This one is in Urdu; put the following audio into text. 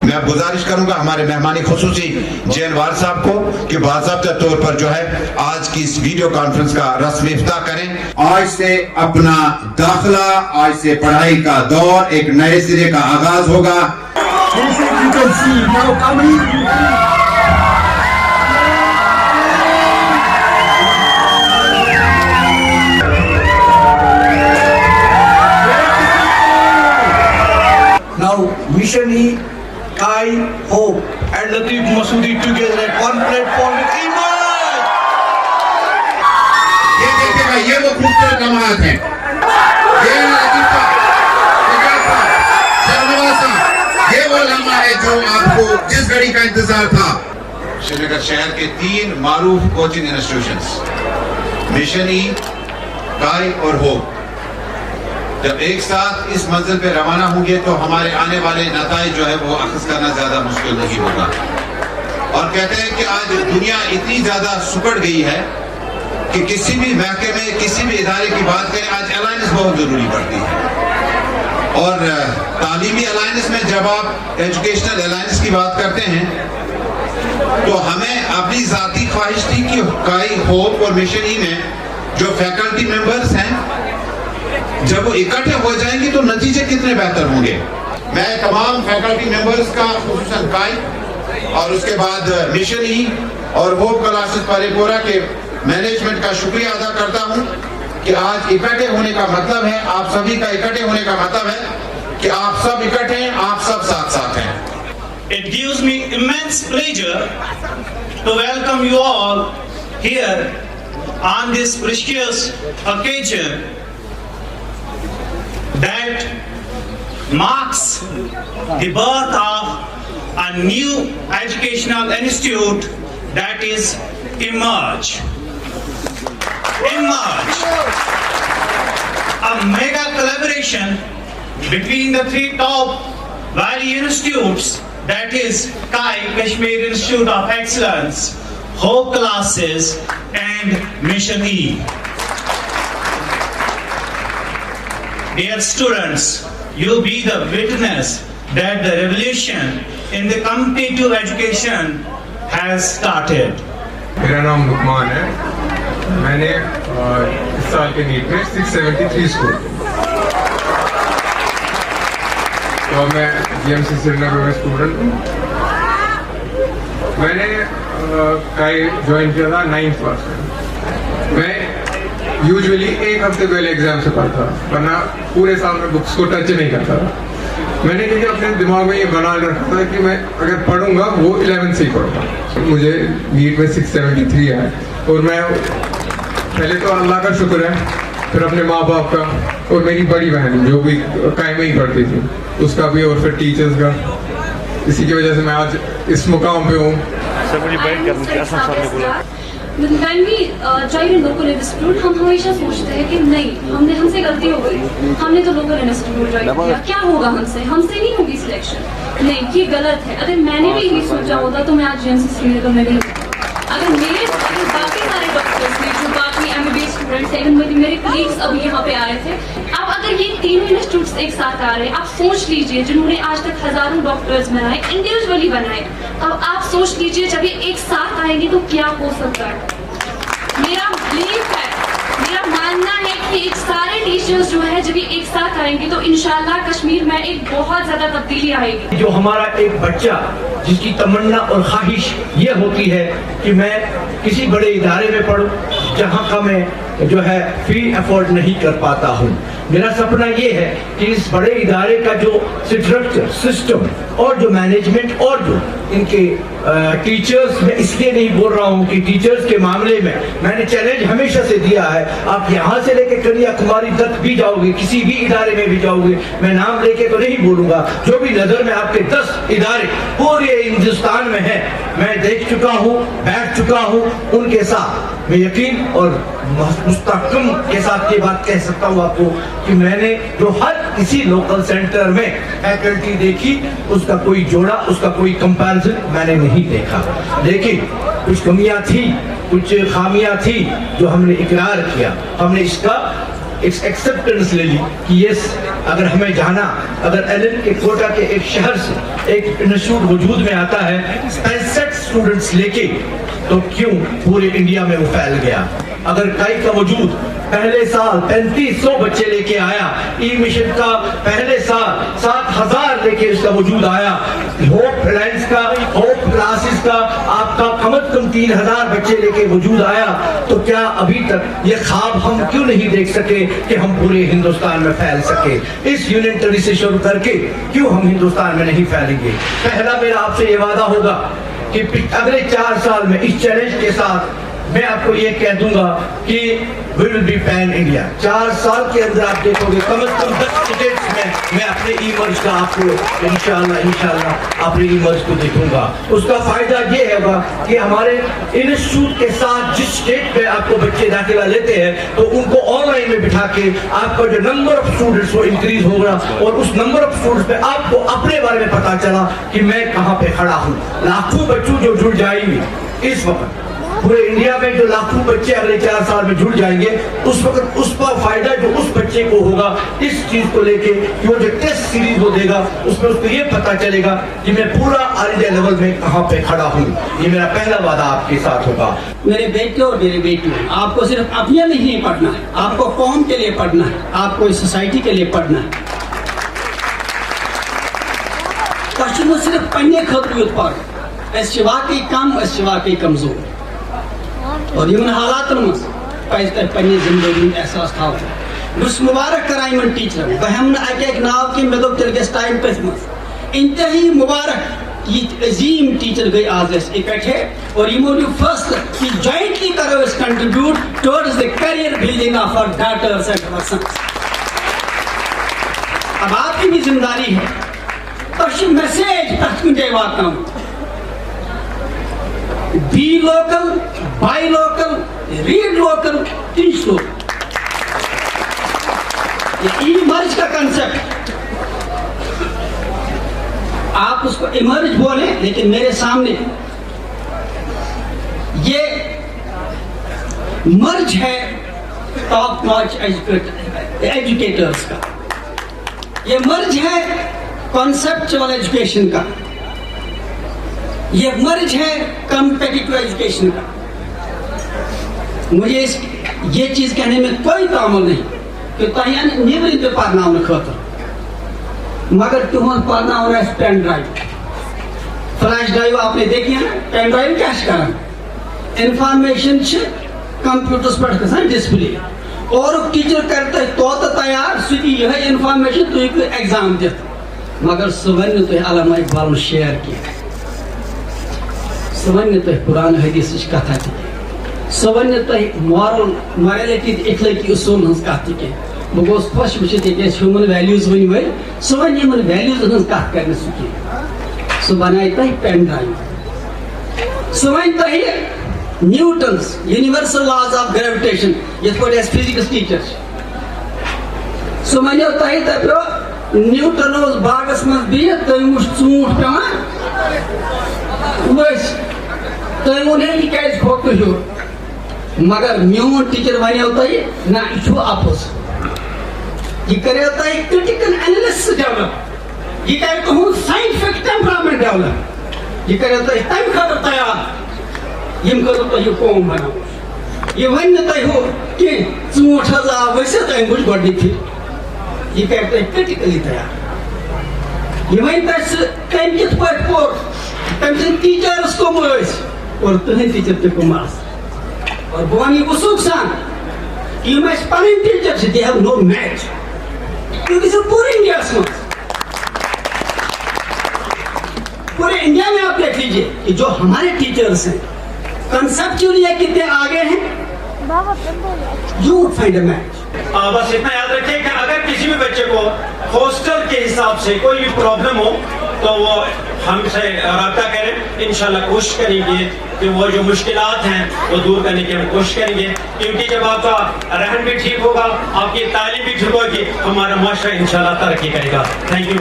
میں اب گزارش کروں گا ہمارے مہمانی خصوصی جینوار صاحب کو کہ باضابطہ طور پر جو ہے آج کی اس ویڈیو کانفرنس کا رسمی افتتاح کریں. آج سے اپنا داخلہ، آج سے پڑھائی کا دور ایک نئے سرے کا آغاز ہوگا. Now, Mission E, Kai, Hope, and Latif Masoodi together at one platform with Emerge! یہ دیکھیں گا، یہ وہ خوبصورت لمحات ہیں. یہ لطیفہ، شجاعت، شرنواسا، یہ وہ لمحہ ہے جو آپ کو جس گھڑی کا انتظار تھا. شری نگر شہر کے 3 معروف کوچنگ انسٹیٹیوشنز مشن ای، کائی اور ہوپ جب ایک ساتھ اس منزل پہ روانہ ہوں گے تو ہمارے آنے والے نتائج جو ہے وہ اخذ کرنا زیادہ مشکل نہیں ہوگا. اور کہتے ہیں کہ آج دنیا اتنی زیادہ سکڑ گئی ہے کہ کسی بھی محکمے میں کسی بھی ادارے کی بات کریں آج الائنس بہت ضروری پڑتی ہے. اور تعلیمی الائنس میں جب آپ ایجوکیشنل الائنس کی بات کرتے ہیں تو ہمیں اپنی ذاتی خواہش تھی کہ کائی، ہوپ اور مشن ای میں جو فیکلٹی ممبرز ہیں جب وہ اکٹھے ہو جائیں گے تو نتیجے کتنے بہتر ہوں گے. میں تمام فیکلٹی ممبرز کا خصوصاً کائی اور اس کے بعد مشن ای اور ہوپ کلاسز پارے پورا کے مینجمنٹ کا شکریہ ادا کرتا ہوں کہ آج اکٹھے ہونے کا مطلب ہے، آپ سبھی کا اکٹھے ہونے کا مطلب ہے کہ آپ سب اکٹھے ہیں، آپ سب ساتھ ساتھ ہیں. It gives me immense pleasure to welcome you all here on this precious occasion that marks the birth of a new educational institute that is Emerge. Emerge, a mega collaboration between the 3 top Valley institutes, that is Kai, Kashmir Institute of Excellence, Hope Classes and Mission E. Dear students, you be the witness that the revolution in the competitive education has started. میرا نام لقمان ہے. میں نے اس سال کے نیٹ میں 673 اسکور، تو میں جی ایم سی سری نگر میں اسٹوڈنٹ ہوں. میں نے کائی جوائن کیا تھا 9th کلاس میں. میں یوزولی ایک ہفتے پہلے ایگزام سے پڑھتا ورنہ پورے سال میں بکس کو ٹچ نہیں کرتا تھا. میں نے کیونکہ اپنے دماغ میں یہ بنا رکھا تھا کہ میں اگر پڑھوں گا وہ 11th سے ہی پڑھوں گا. مجھے نیٹ میں 673 ہے اور میں پہلے تو اللہ کا شکر ہے، پھر اپنے ماں باپ کا اور میری بڑی بہن جو بھی کائی میں ہی پڑھتی تھی اس کا بھی، اور پھر ٹیچرز کا. اسی کی وجہ سے میں آج اس مقام پہ ہوں. When we join a local institute, ہم ہمیشہ سوچتے ہیں کہ نہیں، ہم سے غلطی ہو گئی، ہم نے تو local institute join کیا، کیا ہوگا ہم سے نہیں ہوگی سلیکشن. نہیں، یہ غلط ہے. اگر میں نے بھی یہی سوچا ہوتا تو میں آج جی ایم سی سری نگر میں نہیں ہوتا. اگر باقی سارے ڈاکٹرس نے جو باقی M B B S students ہیں، میرے کلیگس ابھی یہاں پہ آئے تھے. اب اگر یہ تینوں انسٹیٹیوٹس ایک ساتھ آ رہے ہیں، آپ سوچ لیجئے جنہوں نے آج تک ہزاروں ڈاکٹرز بنائے، انڈیویجولی بنائے، اب آپ سوچ لیجئے جب یہ ایک ساتھ آئیں گے تو کیا ہو سکتا ہے. میرا بلیف ہے، میرا ماننا ہے کہ ایک سارے ٹیچرز جو ہے جب یہ ایک ساتھ آئیں گے تو انشاءاللہ کشمیر میں ایک بہت زیادہ تبدیلی آئے گی. جو ہمارا ایک بچہ جس کی تمنا اور خواہش یہ ہوتی ہے کہ میں کسی بڑے ادارے میں پڑھوں جہاں کا میں جو ہے فی افورڈ نہیں کر پاتا ہوں. میرا سپنا یہ ہے کہ اس بڑے ادارے کا جو اسٹرکچر، سسٹم اور جو مینجمنٹ اور جو ان کے ٹیچرز، میں اس لیے نہیں بول رہا ہوں کہ ٹیچرز کے معاملے میں نے چیلنج ہمیشہ سے دیا ہے. آپ یہاں سے لے کے کنیا کماری تک بھی جاؤ گے، کسی بھی ادارے میں بھی جاؤ گے، میں نام لے کے تو نہیں بولوں گا، جو بھی نظر میں آپ کے 10 ادارے پورے ہندوستان میں ہیں میں دیکھ چکا ہوں، بیٹھ چکا ہوں ان کے ساتھ. میں یقین اور مستحکم کے ساتھ یہ بات کہہ سکتا ہوں آپ کو کہ میں نے جو ہر کسی لوکل سینٹر میں فیکلٹی دیکھی اس کا کوئی جوڑا، اس کا کوئی کمپیرزن میں نے نہیں دیکھا. لیکن کچھ کمیاں تھی، کچھ خامیاں تھی جو ہم نے اقرار کیا. ہم نے اس کا ایک ایکسپٹنس لے لی کہ یس اگر ہمیں جانا, اگر ایلن کے کوٹا کے ایک شہر سے ایک انسٹیٹیوٹ وجود میں آتا ہے 65 اسٹوڈنٹس لے کے, تو کیوں پورے انڈیا میں وہ پھیل گیا. اگر کائی کا وجود پہلے سال 3500 بچے لے کے آیا, ای مشن کا پہلے سال 7000 لے کے اس کا وجود آیا, ہوپ لائنز کا, ہوپ کلاسز کا آپ کا کم از کم 3000 بچے لے کے وجود آیا, تو کیا ابھی تک یہ خواب ہم کیوں نہیں دیکھ سکے کہ ہم پورے ہندوستان میں پھیل سکے؟ اس یونین ٹیرری سے شروع کر کے کیوں ہم ہندوستان میں نہیں پھیلیں گے؟ پہلا میرا آپ سے یہ وعدہ ہوگا کہ اگلے 4 سال میں اس چیلنج کے ساتھ میں آپ کو یہ کہہ دوں گا کہ we will be pan India. 4 سال کے اندر آپ دیکھو گے کم از کم 10 اسٹیٹس میں اپنے ای مرج کا آپ کو انشاءاللہ اپنے ای مرج کو دیکھوں گا. اس کا فائدہ یہ ہوگا کہ ہمارے انسٹیٹیوٹ کے ساتھ جس اسٹیٹ پہ آپ کو بچے داخلہ لیتے ہیں تو ان کو آن لائن میں بٹھا کے آپ کا جو نمبر آف اسٹوڈنٹس وہ انکریز ہوگا, اور اس نمبر آف اسٹوڈنٹس پہ آپ کو اپنے بارے میں پتا چلا کہ میں کہاں پہ کھڑا ہوں. لاکھوں بچوں جو جڑ جائیں گے اس وقت پورے انڈیا میں, جو لاکھوں بچے اگلے 4 سال میں جڑ جائیں گے, اس وقت اس کا فائدہ جو اس بچے کو ہوگا اس چیز کو لے کے کہ وہ جو ٹیسٹ سیریز وہ دے گا اس میں اس کو یہ پتا چلے گا کہ میں پورا آل انڈیا لیول میں کہاں پہ کھڑا ہوں. یہ میرا پہلا وعدہ آپ کے ساتھ ہوگا. میرے بیٹے اور میرے بیٹی, آپ کو صرف اپنے لیے نہیں پڑھنا ہے, آپ کو قوم کے لیے پڑھنا ہے, آپ کو اس سوسائٹی کے لیے پڑھنا ہے. تشریح صرف پڑھنے خطر یوت پڑھ, اس واقعی کم, اس واقعی کمزور, اور یہ حالات مز پہ پنہ زندگی احساس تھا. بس مبارک کران ان ٹیچرن, بہ ہم اک ناو کہ مے دوپ تیل گژھِ ٹائم پتھ مز. انتہائی مبارک یہ عظیم ٹیچر گئی آج اس اکٹھے, اور یہ موجود فیصلہ کہ جوائنٹلی کرو اس contribute towards the career building of our daughters and our sons. اب آپ کی بھی ذمہ داری ہے تش میسیج تک جائے واتن, be local, buy local, read local, teach local. یہ ای مرج کا کنسپٹ آپ اس کو ایمرج بولیں, لیکن میرے سامنے یہ مرج ہے ٹاپ ناچ ایجوکیٹرز کا, یہ مرج ہے کانسیپچوئل ایجوکیشن کا, یہ مرج ہے کمپیٹیٹو ایجوکیشن کا. مجھے یہ چیز کہنے میں کوئی تعامل نہیں کہ تہین نیبر پہ پرناؤن خاطر, مگر تہذ پرناؤن پین ڈرائیو, فلیش ڈرائیو آپ نے دیکھی ہے نا. پین ڈرائیو کیا کران, انفارمیشن کمپیوٹرس پہ گھان ڈسپلے, اور ٹیچر کرتا ہے توتہ تیار سہ یہ انفارمیشن تھی ہیٚکِو ایگزام دِتھ, مگر سہ ون تھی علامہ اقبال شعر کی, سہ ون تھی قرآن حدیث کتھا تھی, سہ ون تھی مارلٹی اخلٲقی اصوٗلن ہٕنٛز کتھ تہِ کینٛہہ. بہٕ گوس خۄش وٕچھِتھ ییٚتہِ ٲسۍ ہیوٗمن ویلیوٗز ؤنۍ وٲلۍ, سہ ون یِمن ویلیوٗزن ہٕنٛز کتھ کرِ نہٕ سُہ کینٛہہ, سُہ بنایہِ تۄہہِ پین ڈرایو, سہ ون تۄہہِ نیوٹنز یونیورسل لاز آف گریوِٹیشن یِتھ پٲٹھۍ اَسہِ فزکس ٹیچر چھِ, سہ ونیو تۄہہِ دپیو نیوٹن اوس باغس منٛز بِہِتھ, تٔمۍ وٕچھ ژوٗنٛٹھ پیوان ؤسۍ, تٔمۍ ووٚن ہے یہِ کیازِ کھوٚت نہٕ ہیوٚر, مگر میون ٹیچر ونیو تۄہہِ نہ یہِ چھُ اپُز. یہ کریو تۄہہِ کرٹیکل اینلسٹ ڈیولپ, یہ کرِ تُہُنٛد ساینٹفک ٹیمپرامنٹ ڈیولپ, یہ کریو تۄہہِ تمہِ خٲطرٕ تیار یم خٲطرٕ تۄہہِ یہِ قوم بناو. یہ ون نہٕ تۄہہِ ہُہ کینٛہہ ژوٗنٛٹھ حظ آو ؤسِتھ تٔمۍ وٕچھ گۄڈنِچ پھِرِ, یہ کرِ تۄہہِ کرٹیکلی تیار. یہ ون تۄہہِ سُہ تٔمۍ کِتھ پٲٹھۍ پوٚر, تٔمۍ سٕنٛدۍ ٹیچرس کٕم ٲسۍ, اور تُہٕنٛدۍ ٹیچر تہِ کٕم آسہٕ. اور بہٕ ونہٕ یہِ وثوق سان کہ یِم اَسہِ پنٕنۍ ٹیچر چھِ دے ہیو نو میچ. تُہۍ گٔژھِو پوٗرٕ انڈیاہس منٛز, پورے انڈیا میں آپ دیکھ لیجیے کہ جو ہمارے ٹیچرس ہیں کنسپچولی کتنے آگے ہیں, you would find a match. بس اتنا یاد رکھیں کہ اگر کسی بھی بچے کو ہاسٹل کے حساب سے کوئی بھی پرابلم ہو تو وہ ہم سے رابطہ کریں, انشاءاللہ کوشش کریں گے کہ وہ جو مشکلات ہیں وہ دور کرنے کی ہم کوشش کریں گے, کیونکہ جب آپ کا رہن بھی ٹھیک ہوگا, آپ کی تعلیم بھی ٹھیک ہوگی, ہمارا معاشرہ انشاءاللہ ترقی کرے گا. Thank you.